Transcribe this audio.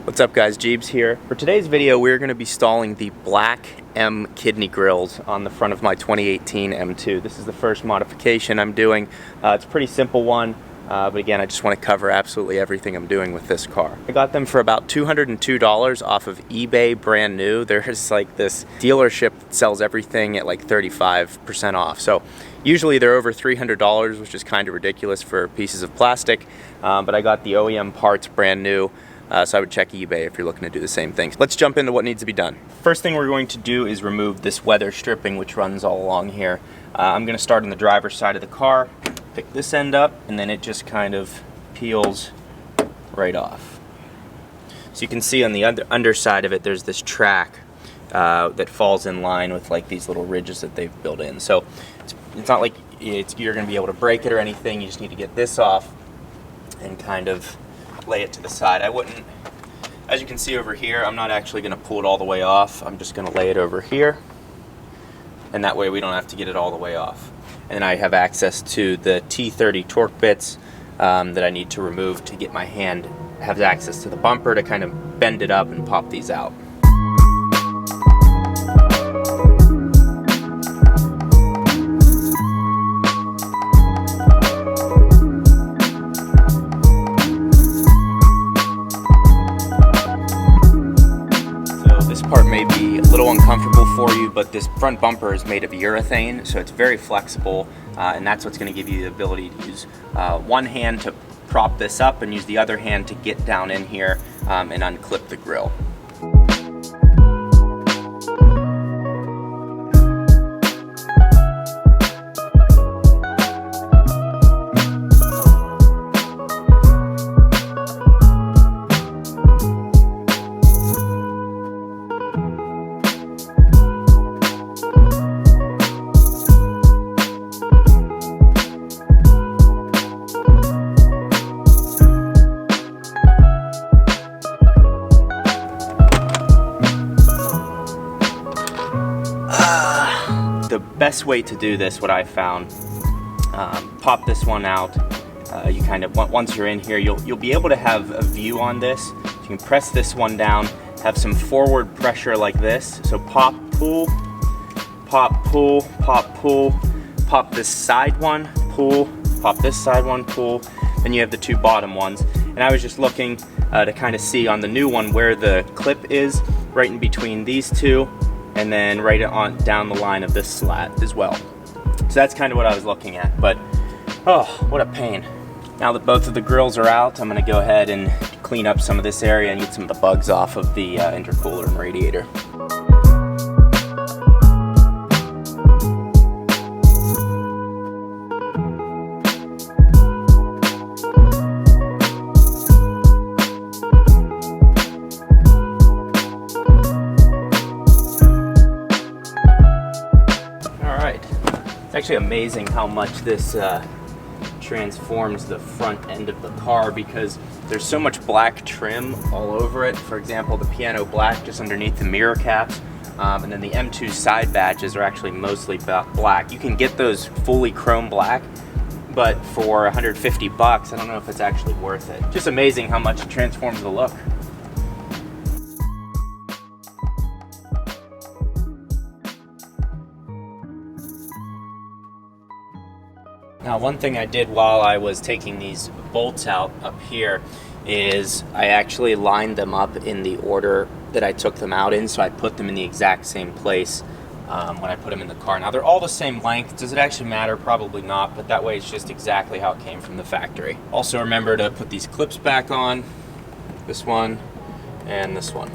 What's up guys, Jeebs here. For today's video we're going to be installing the black M kidney grills on the front of my 2018 M2. This is the first modification I'm doing. It's a pretty simple one, but again I just want to cover absolutely everything I'm doing with this car. I got them for about $202 off of eBay brand new. There's like this dealership that sells everything at like 35% off. So usually they're over $300, which is kind of ridiculous for pieces of plastic, but I got the OEM parts brand new. So I would check eBay if you're looking to do the same thing. Let's jump into what needs to be done. First thing we're going to do is remove this weather stripping which runs all along here. I'm going to start on the driver's side of the car, pick this end up, and then it just kind of peels right off. So you can see on the underside of it there's this track that falls in line with like these little ridges that they've built in. So it's not like you're going to be able to break it or anything. You just need to get this off and kind of lay it to the side. I wouldn't, as you can see over here, I'm not actually going to pull it all the way off. I'm just going to lay it over here, and that way we don't have to get it all the way off. And then I have access to the T30 torque bits that I need to remove to get my hand, have access to the bumper to kind of bend it up and pop these out. May be a little uncomfortable for you, but this front bumper is made of urethane, so it's very flexible, and that's what's going to give you the ability to use one hand to prop this up and use the other hand to get down in here and unclip the grill. The best way to do this, what I found, pop this one out. You kind of, once you're in here, you'll be able to have a view on this. You can press this one down, have some forward pressure like this. So pop, pull, pop, pull, pop, pull, pop this side one, pull, pop this side one, pull. Then you have the two bottom ones. And I was just looking to kind of see on the new one where the clip is, right in between these two, and then right on down the line of this slat as well. So that's kind of what I was looking at, but oh, what a pain. Now that both of the grills are out, I'm going to go ahead and clean up some of this area and get some of the bugs off of the intercooler and radiator. It's actually amazing how much this transforms the front end of the car, because there's so much black trim all over it. For example, the piano black just underneath the mirror caps, and then the M2 side badges are actually mostly black. You can get those fully chrome black, but for 150 bucks, I don't know if it's actually worth it. Just amazing how much it transforms the look. Now, one thing I did while I was taking these bolts out up here is I actually lined them up in the order that I took them out in, so I put them in the exact same place when I put them in the car. Now, they're all the same length. Does it actually matter? Probably not, but that way it's just exactly how it came from the factory. Also, remember to put these clips back on, this one and this one.